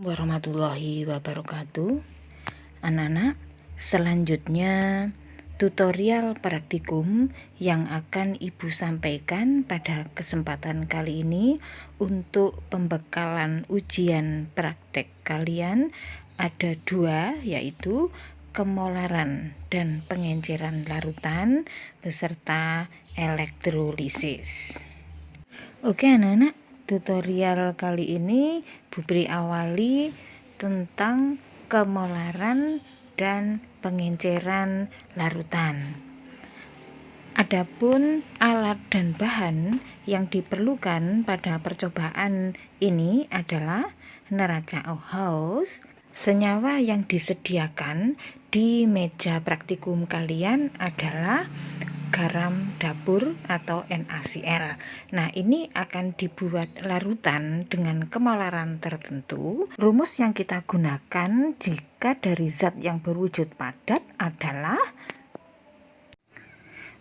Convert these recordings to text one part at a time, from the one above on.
Warahmatullahi wabarakatuh. Anak-anak, selanjutnya tutorial praktikum yang akan Ibu sampaikan pada kesempatan kali ini untuk pembekalan ujian praktek kalian ada dua, yaitu kemolaran dan pengenceran larutan beserta elektrolisis. Oke anak-anak, tutorial kali ini Bubri awali tentang kemolaran dan pengenceran larutan. Adapun alat dan bahan yang diperlukan pada percobaan ini adalah neraca Auhaus. Senyawa yang disediakan di meja praktikum kalian adalah garam dapur atau NaCl. Nah, ini akan dibuat larutan dengan kemolaran tertentu. Rumus yang kita gunakan jika dari zat yang berwujud padat adalah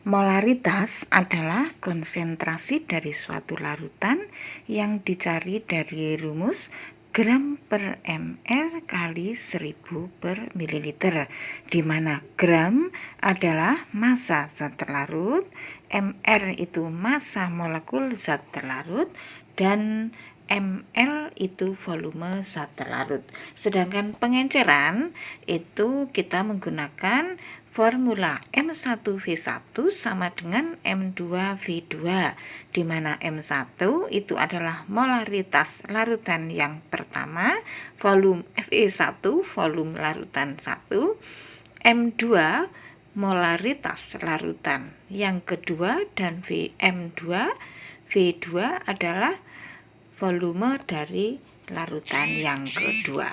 molaritas adalah konsentrasi dari suatu larutan yang dicari dari rumus gram per ml kali 1000 per mililiter, di mana gram adalah massa zat terlarut, ml itu massa molekul zat terlarut, dan ml itu volume zat terlarut. Sedangkan pengenceran itu kita menggunakan formula M1V1 sama dengan M2V2, di mana M1 itu adalah molaritas larutan yang pertama, volume Fe1 volume larutan 1, M2 molaritas larutan yang kedua, dan M2V2 adalah volume dari larutan yang kedua.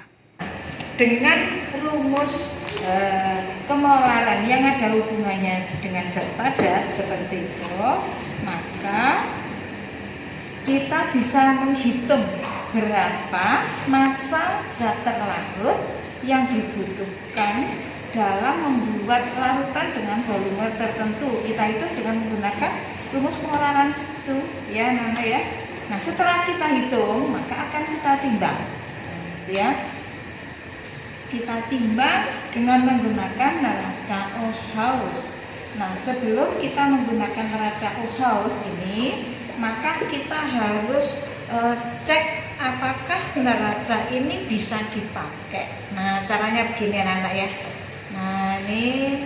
Dengan rumus kemolaran yang ada hubungannya dengan zat padat seperti itu, maka kita bisa menghitung berapa massa zat terlarut yang dibutuhkan dalam membuat larutan dengan volume tertentu. Kita itu dengan menggunakan rumus kemolaran itu, ya Nana ya. Nah, setelah kita hitung, maka akan kita timbang, ya. Kita timbang dengan menggunakan neraca Auhaus. Nah, sebelum kita menggunakan neraca Auhaus ini, maka kita harus cek apakah neraca ini bisa dipakai. Nah, caranya begini anak-anak ya. Nah, ini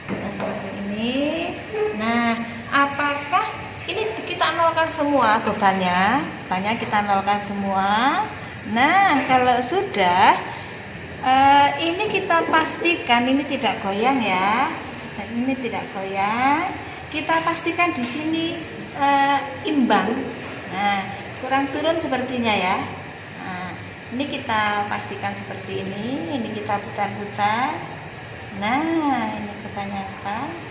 seperti ini. Nah, apakah ini kita nolkan semua bebannya? Bebannya kita nolkan semua. Nah, kalau sudah ini kita pastikan ini tidak goyang ya. Ini tidak goyang. Kita pastikan di sini imbang. Nah, kurang turun sepertinya ya. Nah, ini kita pastikan seperti ini. Ini kita putar-putar. Nah, ini kebanyakan.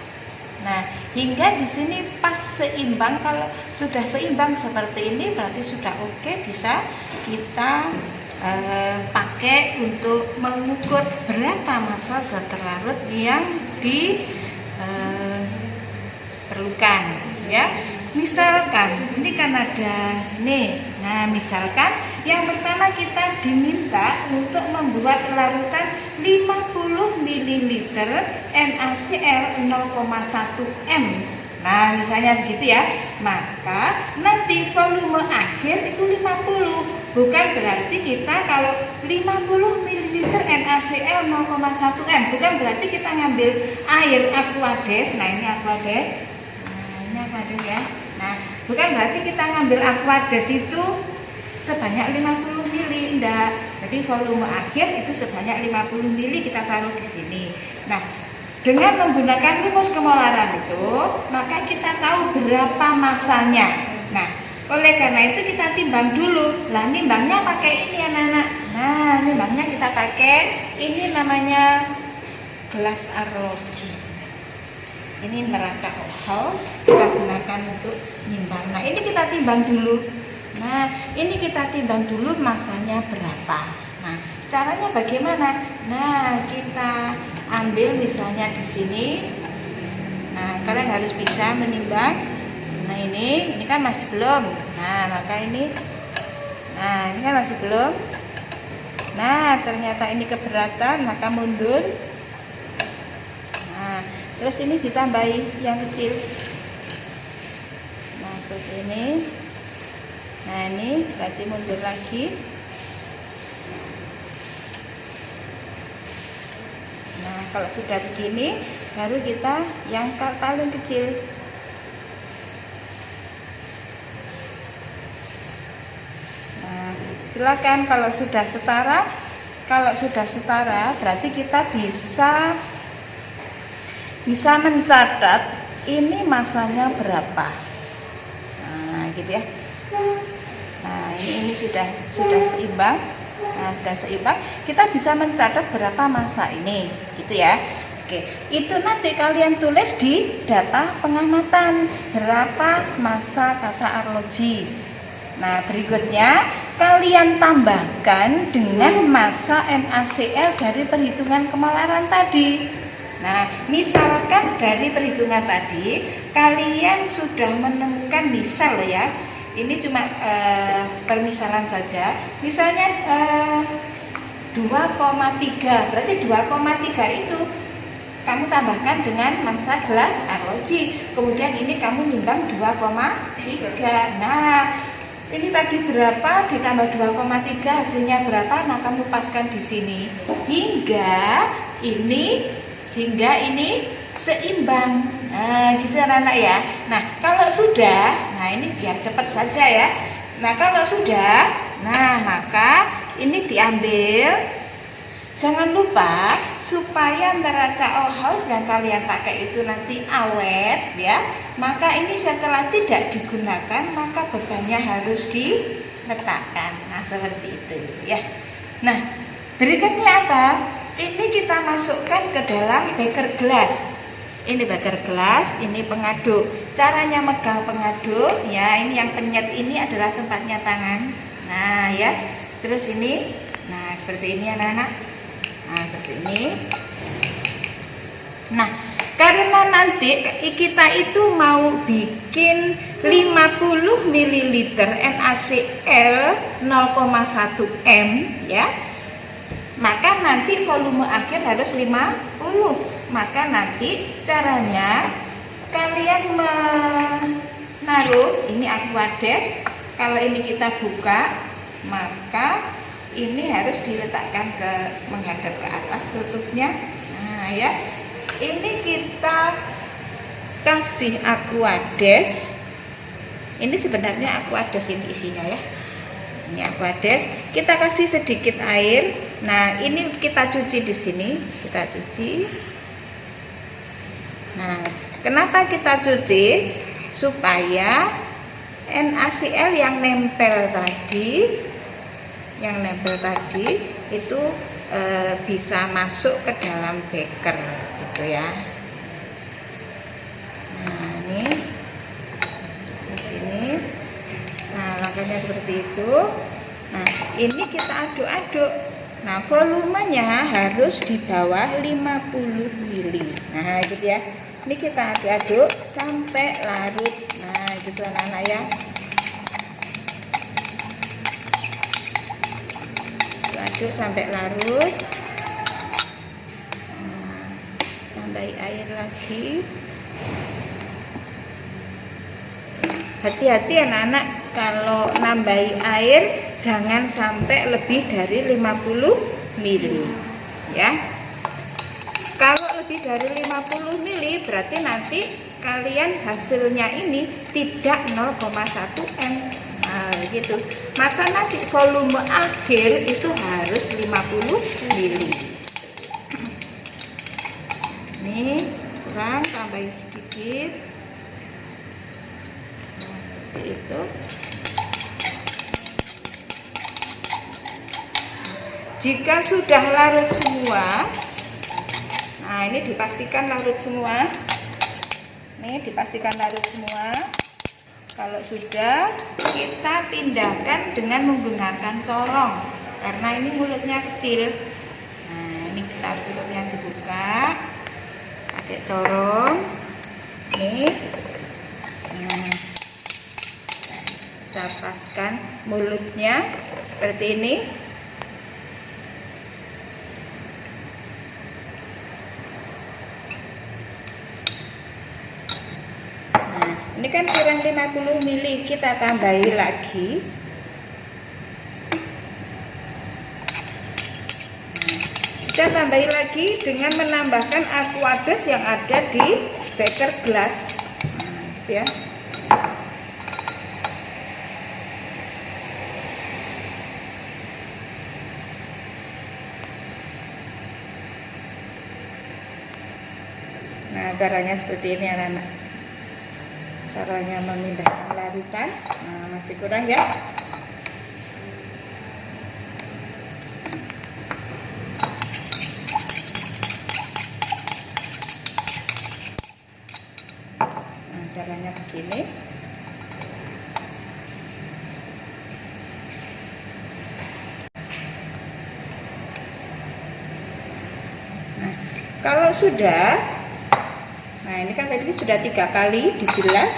Nah, hingga di sini pas seimbang. Kalau sudah seimbang seperti ini berarti sudah oke, bisa kita pakai untuk mengukur berapa massa zat terlarut yang diperlukan, ya. Misalkan ini kan ada nih. Nah, misalkan yang pertama kita diminta untuk membuat larutan 50 ml NaCl 0,1 m. Nah, misalnya begitu ya. Maka nanti volume akhir itu 50. Bukan berarti kita kalau 50 ml NaCl 0,1 m, bukan berarti kita ngambil air aquades. Nah, ini aquades. Nah, ini aquades ya. Nah, bukan berarti kita ngambil aquades itu sebanyak 50 ml, enggak. Jadi volume akhir itu sebanyak 50 ml kita taruh di sini. Nah, dengan menggunakan rumus kemolaran itu, maka kita tahu berapa massanya. Nah, oleh karena itu kita timbang dulu. Lah, nimbangnya pakai ini anak-anak. Nah, nimbangnya kita pakai ini namanya gelas arloji. Ini neraca Auhaus kita gunakan untuk nimbang. Nah, ini kita timbang dulu. Nah, ini kita timbang dulu massanya berapa. Nah, caranya bagaimana? Nah, kita ambil misalnya di sini. Nah, kalian harus bisa menimbang. Nah, ini kan masih belum. Nah, maka ini Nah, ini kan masih belum. Nah, ternyata ini keberatan, maka mundur. Nah, terus ini ditambahi yang kecil. Nah, seperti ini. Nah, ini berarti mundur lagi. Nah, kalau sudah begini, baru kita yang paling kecil. Nah, silakan kalau sudah setara. Kalau sudah setara, berarti kita bisa mencatat ini masanya berapa. Nah, gitu ya. Nah, ini sudah seimbang. Nah, sudah seimbang, kita bisa mencatat berapa masa ini, gitu ya. Oke, itu nanti kalian tulis di data pengamatan berapa masa kata arloji. Nah, berikutnya kalian tambahkan dengan masa NaCl dari perhitungan kemolaran tadi. Nah, misalkan dari perhitungan tadi kalian sudah menemukan misal ya. Ini cuma permisalan saja. Misalnya 2,3, berarti 2,3 itu kamu tambahkan dengan massa gelas arloji. Kemudian ini kamu nimbang 2,3. Nah, ini tadi berapa ditambah 2,3 hasilnya berapa? Nah, kamu paskan di sini hingga ini seimbang. Nah, gitu anak-anak ya. Nah, kalau sudah, nah ini biar cepat saja ya. Nah, kalau sudah, nah maka ini diambil. Jangan lupa supaya neraca Ohaus yang kalian pakai itu nanti awet ya. Maka ini setelah tidak digunakan, maka bebannya harus diletakkan. Nah, seperti itu ya. Nah, berikutnya apa? Ini kita masukkan ke dalam beker gelas. Ini beker gelas, ini pengaduk. Caranya megang pengaduk ya, ini yang penyet ini adalah tempatnya tangan. Nah, ya. Terus ini, nah seperti ini anak-anak. Nah, seperti ini. Nah, karena nanti kita itu mau bikin 50 ml NaCl 0,1 M ya. Maka nanti volume akhir harus 50. Maka nanti caranya kalian menaruh ini aquades. Kalau ini kita buka, maka ini harus diletakkan menghadap ke atas tutupnya. Nah, ya. Ini kita kasih aquades. Ini sebenarnya aquades ini isinya ya. Ini aquades, kita kasih sedikit air. Nah, ini kita cuci di sini, kita cuci. Nah, kenapa kita cuci? Supaya NaCl yang nempel tadi itu bisa masuk ke dalam beker gitu ya. Nah, ini. Nah, langkahnya seperti itu. Nah, ini kita aduk-aduk. Nah, volumenya harus di bawah 50 ml. Nah, gitu ya. Ini kita aduk-aduk sampai larut. Nah, gitu anak-anak ya. Aduk sampai larut. Nah, tambahi air lagi. Hati-hati anak-anak, kalau nambahi air jangan sampai lebih dari 50 ml ya. Kalau lebih dari 50 ml berarti nanti kalian hasilnya ini tidak 0,1 M. Nah, gitu. Maka nanti volume akhir itu harus 50 ml. Nih, kurang, tambahin sedikit. Nah, seperti itu. Jika sudah larut semua, nah ini dipastikan larut semua. Nih dipastikan larut semua. Kalau sudah, kita pindahkan dengan menggunakan corong, karena ini mulutnya kecil. Nah, ini kita tutupnya dibuka, pakai corong. Nih, nah, kita kita paskan mulutnya seperti ini. Nah, ini kan kurang 50 ml, kita tambahi lagi. Kita tambahi lagi dengan menambahkan aquados yang ada di beker gelas. Nah, itu ya. Nah, caranya seperti ini anak-anak. Caranya memindahkan larutan. Nah, masih kurang ya. Nah, caranya begini. Nah, kalau sudah, nah ini kan tadi sudah 3 kali dibilas,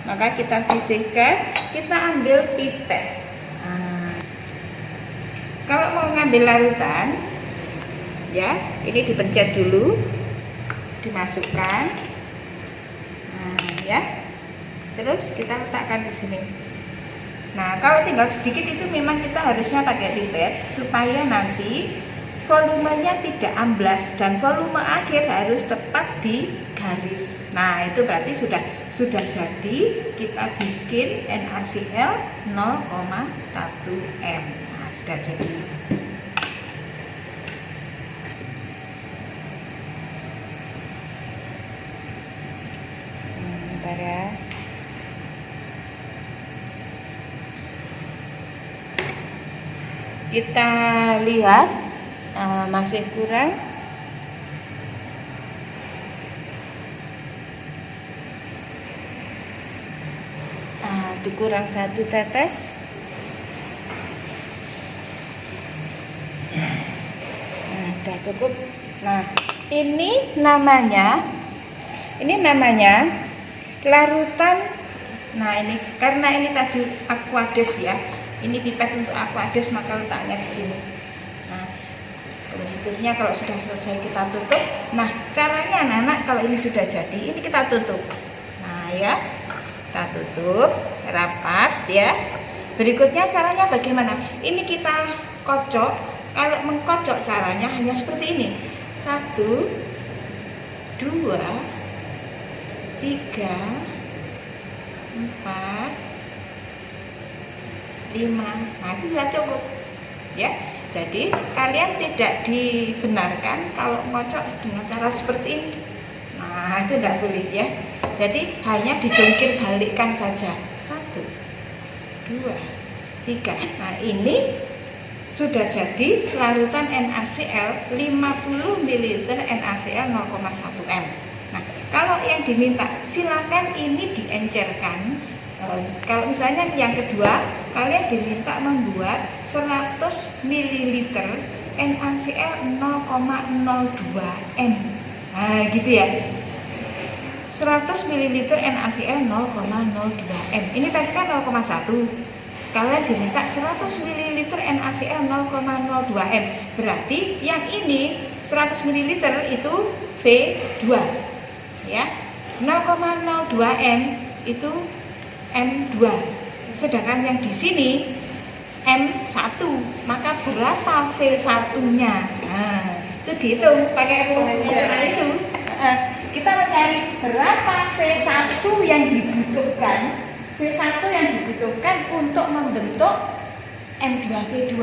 maka kita sisihkan, kita ambil pipet. Nah, kalau mau ngambil larutan, ya ini dipencet dulu, dimasukkan, nah ya, terus kita letakkan di sini. Nah kalau tinggal sedikit itu memang kita harusnya pakai pipet supaya nanti volumenya tidak amblas dan volume akhir harus tepat di garis. Nah itu berarti sudah jadi, kita bikin NaCl 0,1 m. Nah sudah jadi. Bentar ya. Kita lihat masih kurang. Dikurang 1 tetes. Nah sudah cukup. Nah ini namanya larutan. Nah ini karena ini tadi aquados ya, ini pipet untuk aquados, maka letaknya di sini. Nah berikutnya kalau sudah selesai kita tutup. Nah caranya anak-anak, kalau ini sudah jadi, ini kita tutup. Nah ya, kita tutup rapat ya. Berikutnya caranya bagaimana? Ini kita kocok. Kalau mengkocok caranya hanya seperti ini. 1, 2, 3, 4, 5. Nah itu sudah cukup ya. Jadi kalian tidak dibenarkan kalau mengocok dengan cara seperti ini. Nah itu tidak boleh ya. Jadi hanya dijungkir balikkan saja. 1, 2, 3. Nah ini sudah jadi larutan NaCl 50 ml NaCl 0,1 m. Nah kalau yang diminta silakan ini diencerkan. Kalau misalnya yang kedua, kalian diminta membuat 100 ml NaCl 0,02 m. Nah gitu ya, 100 ml NaCl 0,02 m. Ini tadi kan 0,1. Kalian diminta 100 ml NaCl 0,02 m. Berarti yang ini 100 ml itu V2 ya. 0,02 m itu M2. Sedangkan yang di sini M1. Maka berapa V1-nya? Nah, itu dihitung pakai rumus itu. Kita mencari berapa V1 yang dibutuhkan. V1 yang dibutuhkan untuk membentuk M2V2.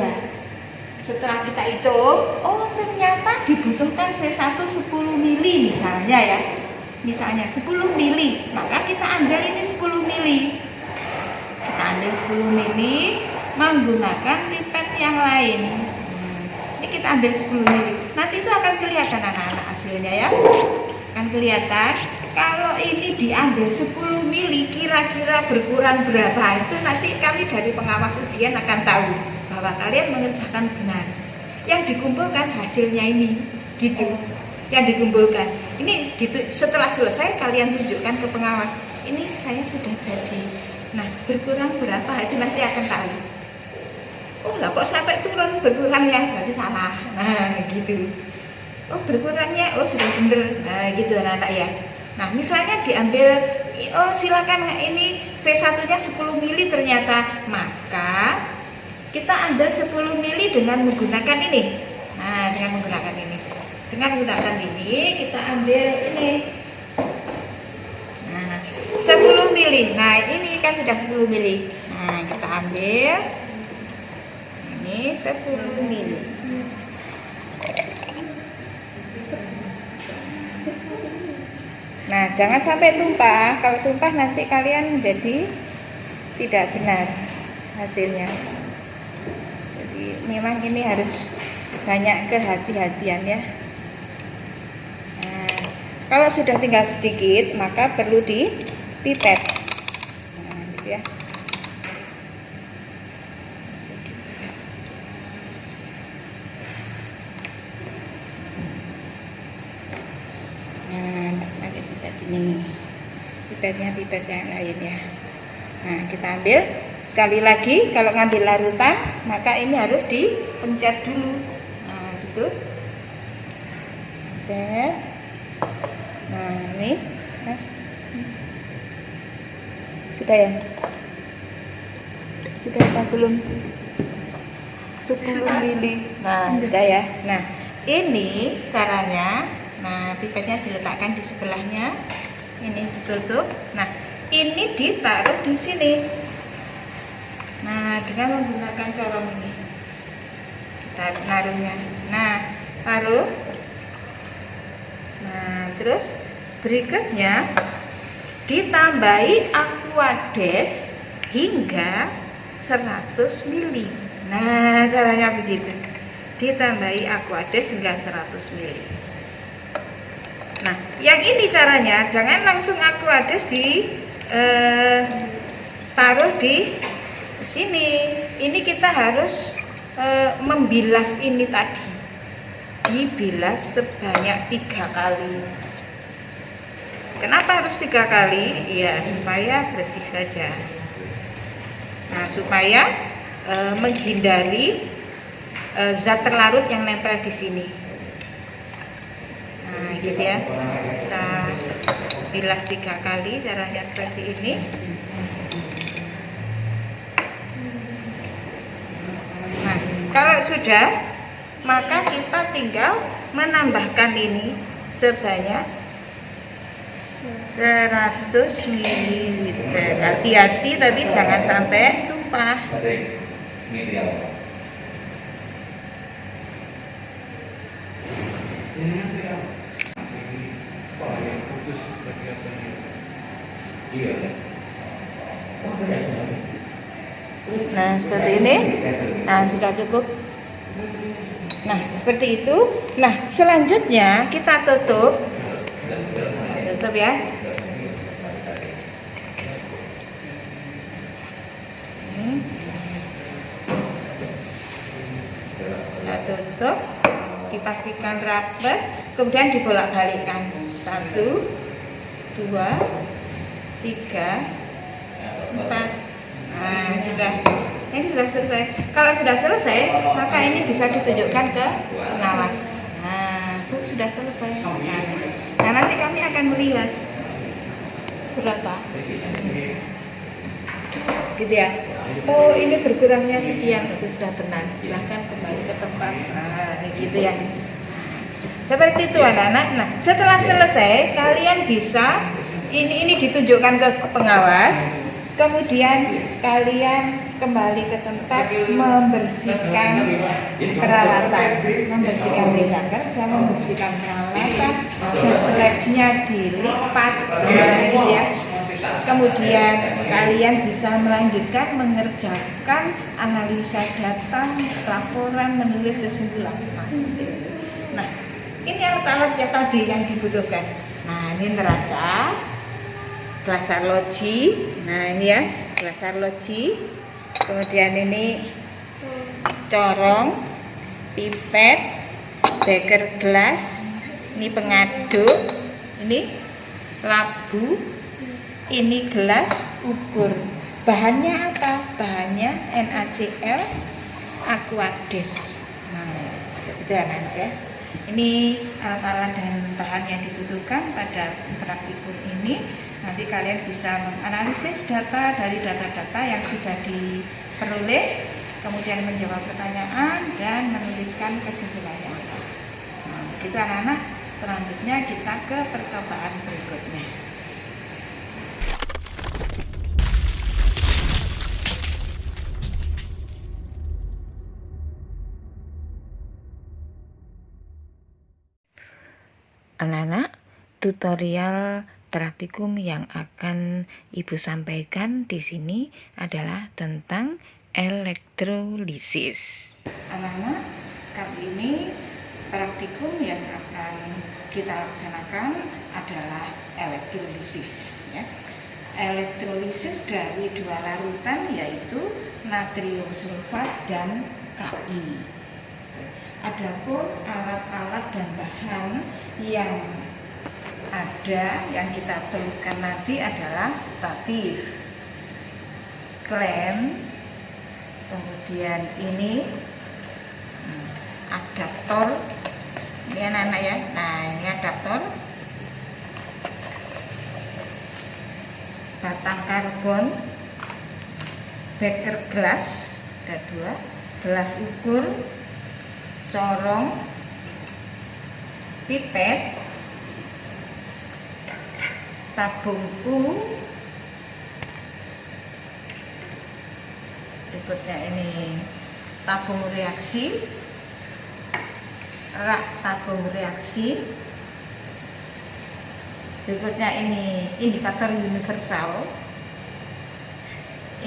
Setelah kita hitung, oh ternyata dibutuhkan V1 10 mili misalnya ya. Misalnya 10 mili, maka kita ambil ini 10 mili. Kita ambil 10 mili menggunakan pipet yang lain. Ini kita ambil 10 mili. Nanti itu akan kelihatan anak-anak hasilnya ya. Akan kelihatan. Kalau ini diambil 10 mili kira-kira berkurang berapa, itu nanti kami dari pengawas ujian akan tahu bahwa kalian mengerjakan benar. Yang dikumpulkan hasilnya ini gitu. Yang dikumpulkan ini setelah selesai kalian tunjukkan ke pengawas, ini saya sudah jadi Nah, berkurang berapa itu nanti akan tahu. Oh lah kok sampai turun berkurangnya, berarti salah. Nah gitu. Oh berkurangnya, oh sudah bener. Nah gitu anak-anak ya. Nah misalnya diambil, oh silakan ini V1 nya 10 mili ternyata, maka kita ambil 10 mili dengan menggunakan ini. Nah dengan menggunakan ini, kita ambil ini. Nah 10 mili. Nah ini kan sudah 10 mili. Nah kita ambil ini 10 mili. Nah jangan sampai tumpah. Kalau tumpah nanti kalian jadi tidak benar hasilnya. Jadi memang ini harus banyak kehati-hatian ya. Nah, kalau sudah tinggal sedikit maka perlu dipipet. Nah gitu ya. Ini pipet yang lain ya. Nah kita ambil sekali lagi, kalau ngambil larutan maka ini harus dipencet dulu. Nah gitu, pencet. Nah ini sudah ya, sudah apa belum? 10 mili. Nah sudah ya. Nah ini caranya. Nah pipetnya diletakkan di sebelahnya, ini ditutup. Nah ini ditaruh di sini. Nah dengan menggunakan corong ini kita naruhnya. Nah taruh. Nah terus berikutnya ditambahi aquades hingga 100 mili. Nah caranya begitu, ditambahi aquades hingga 100 mili. Nah, yang ini caranya, jangan langsung aquades taruh di sini. Ini kita harus membilas ini tadi. Dibilas sebanyak 3 kali. Kenapa harus 3 kali? Ya, supaya bersih saja. Nah, supaya menghindari zat terlarut yang nempel di sini. Nah gitu ya, kita bilas 3 kali, caranya seperti ini. Nah kalau sudah, maka kita tinggal menambahkan ini sebanyak 100 ml. Hati-hati tapi jangan sampai tumpah. Nah seperti ini. Nah sudah cukup. Nah seperti itu. Nah selanjutnya kita tutup ya. Kita tutup, dipastikan rapat, kemudian dibolak-balikkan 1, 2, 3, 4. Nah sudah, ini sudah selesai. Kalau sudah selesai maka ini bisa ditunjukkan ke pengawas. Nah Bu sudah selesai. Nah nanti kami akan melihat berapa gitu ya. Oh ini berkurangnya sekian, itu sudah benar, silahkan kembali ke tempat. Nah gitu ya, seperti itu anak-anak. Nah setelah selesai kalian bisa ini ditunjukkan ke pengawas, kemudian kalian kembali ke tempat membersihkan peralatan, membersihkan meja kerja, membersihkan peralatan, jas labnya dilipat, gitu ya. Kemudian kalian bisa melanjutkan mengerjakan analisa data, laporan, menulis kesimpulan. Nah, ini alat-alat yang tadi yang dibutuhkan. Nah, ini neraca, gelas arloji. Nah, ini ya, gelas arloji. Kemudian ini corong, pipet, beker gelas, ini pengaduk, ini labu, ini gelas ukur. bahannya apa? Bahannya NaCl Aquades. Nah, itu anak-anak ya. Ini alat-alat dan bahan yang dibutuhkan pada praktikum ini. Nanti kalian bisa menganalisis data dari data-data yang sudah diperoleh, kemudian menjawab pertanyaan dan menuliskan kesimpulannya apa. Nah, itu anak-anak. Selanjutnya kita ke percobaan berikutnya. Anak-anak, tutorial praktikum yang akan Ibu sampaikan di sini adalah tentang elektrolisis. Anak-anak, kali ini praktikum yang akan kita laksanakan adalah elektrolisis. Ya. Elektrolisis dari dua larutan, yaitu natrium sulfat dan Ki. Adapun alat-alat dan bahan yang ada yang kita perlukan nanti adalah statif, klem, kemudian ini adaptor, ini anak-anak ya. Nah, ini adaptor, batang karbon, beker gelas, ada dua, gelas ukur, corong, pipet, tabung U, berikutnya ini tabung reaksi, rak tabung reaksi, berikutnya ini indikator universal,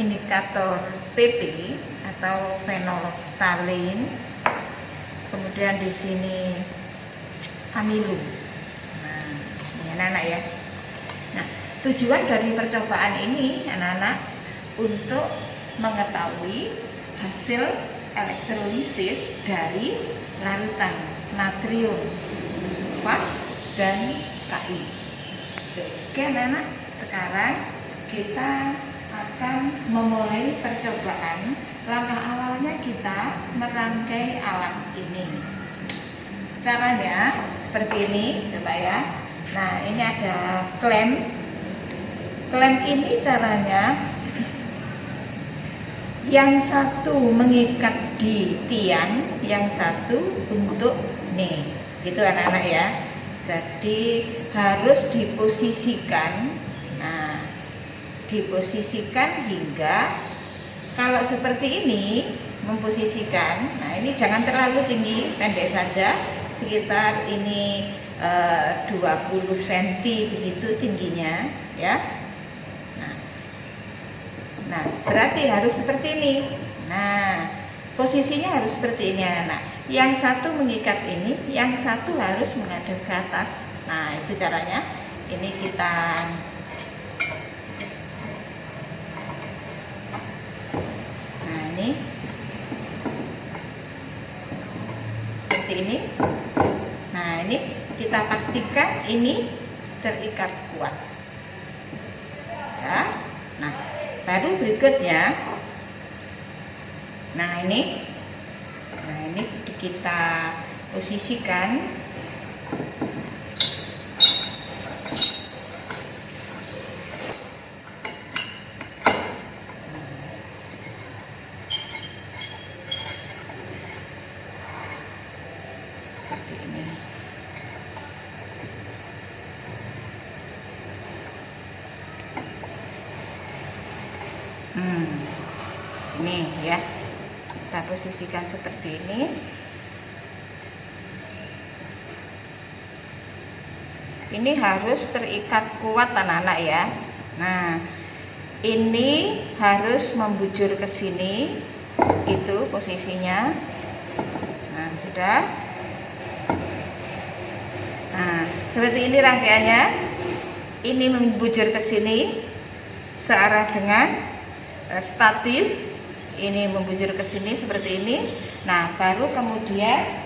indikator PP atau phenolphthalein, kemudian di sini amilum. Nah, ini anak-anak ya. Nah, tujuan dari percobaan ini anak-anak untuk mengetahui hasil elektrolisis dari larutan natrium sulfat dan Ki. Oke anak-anak, sekarang kita akan memulai percobaan. Langkah awalnya kita merangkai alat ini. Caranya seperti ini, coba ya. Nah, ini ada klem. Klem ini caranya yang satu mengikat di tiang, yang satu untuk nih, gitu anak-anak ya. Jadi harus diposisikan. Nah, diposisikan hingga kalau seperti ini memposisikan. Nah, ini jangan terlalu tinggi, pendek saja, sekitar ini 20 cm begitu tingginya ya. Nah, berarti harus seperti ini. Nah, posisinya harus seperti ini anak. Yang satu mengikat ini, yang satu harus menghadap ke atas. Nah, itu caranya. Ini kita seperti ini. Nah, ini kita pastikan ini terikat kuat ya. Nah, baru berikutnya, nah ini kita posisikan. Seperti ini. Ini ya, kita posisikan seperti ini. Ini harus terikat kuat anak-anak ya. Nah, ini harus membujur ke sini, itu posisinya. Nah, sudah. Nah, seperti ini rangkaiannya. Ini membujur ke sini searah dengan statif. Ini membujur ke sini seperti ini. Nah, baru kemudian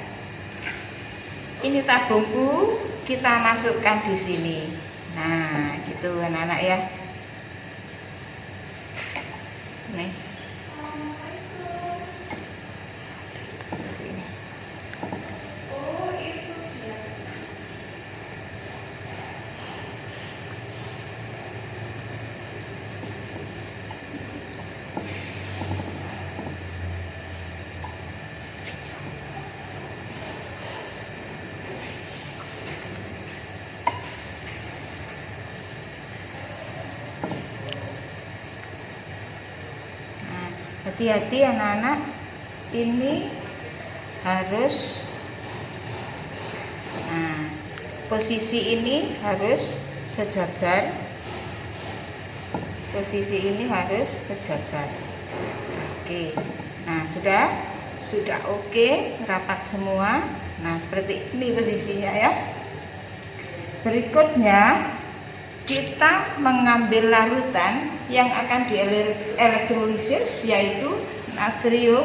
ini tabung U kita masukkan di sini. Nah, gitu anak-anak ya. nih. Hati-hati anak-anak, ini harus posisi ini harus sejajar, posisi ini harus sejajar. Oke, nah sudah oke, rapat semua. Nah seperti ini posisinya ya. Berikutnya kita mengambil larutan yang akan dielektrolisis, yaitu natrium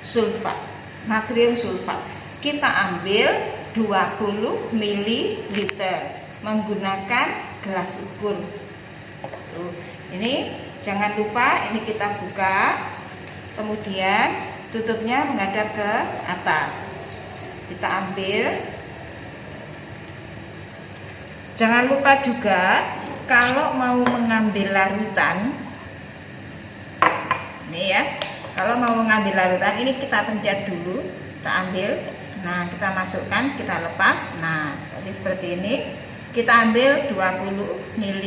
sulfat. Natrium sulfat kita ambil 20 ml menggunakan gelas ukur. Ini jangan lupa, ini kita buka, kemudian tutupnya menghadap ke atas. Kita ambil. Jangan lupa juga kalau mau mengambil larutan, ini ya, kalau mau mengambil larutan ini kita pencet dulu, kita ambil, nah kita masukkan, kita lepas, nah jadi seperti ini, kita ambil 20 ml.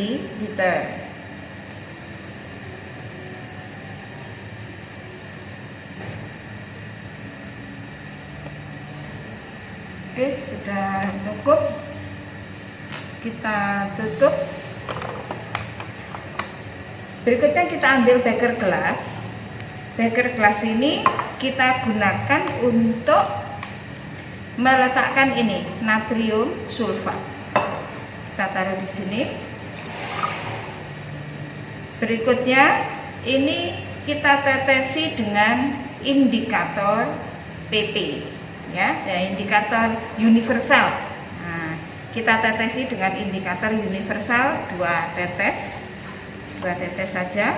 Oke, sudah cukup. Kita tutup. Berikutnya kita ambil beker gelas. Beker gelas ini kita gunakan untuk meletakkan ini natrium sulfat. Kita taruh di sini. Berikutnya ini kita tetesi dengan indikator PP, ya, indikator universal. Kita tetesi dengan indikator universal 2 tetes saja.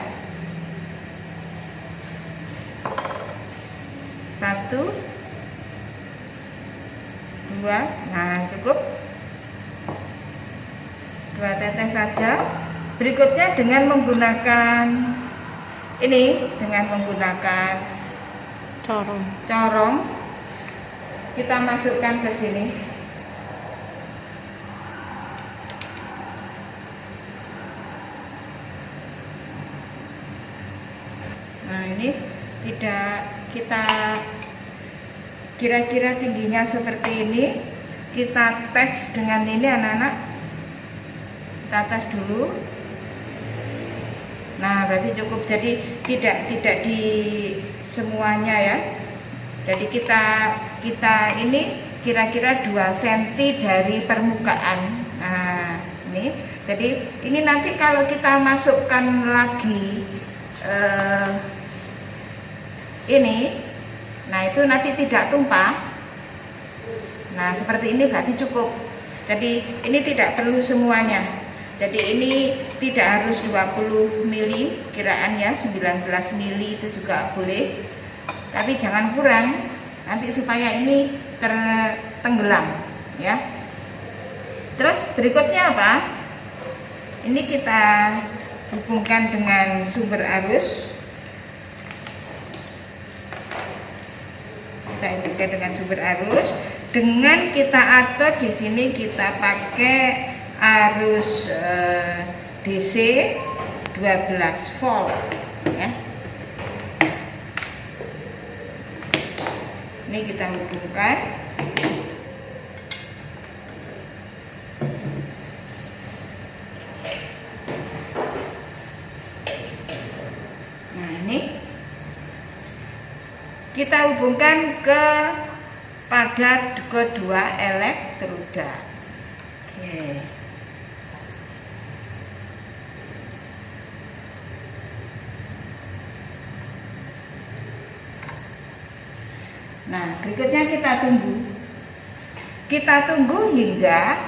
1, 2, nah cukup 2 tetes saja. Berikutnya dengan menggunakan ini, dengan menggunakan corong kita masukkan ke sini. Nah ini tidak, kita kira-kira tingginya seperti ini, kita tes dengan ini anak-anak, kita tes dulu. Nah berarti cukup, jadi tidak di semuanya ya, jadi kita ini kira-kira 2 cm dari permukaan. Nah ini, jadi ini nanti kalau kita masukkan lagi ini, nah itu nanti tidak tumpah. Nah seperti ini berarti cukup. Jadi ini tidak perlu semuanya. Jadi ini tidak harus 20 mili, kiraannya 19 mili itu juga boleh. Tapi jangan kurang, nanti supaya ini tertenggelam ya. Terus berikutnya apa? Ini kita hubungkan dengan sumber arus. Kita hubungkan dengan sumber arus. Dengan kita atur di sini kita pakai arus DC 12 volt ya. Ini kita hubungkan. Nah ini kita hubungkan pada kedua elektroda. Oke. Nah berikutnya kita tunggu hingga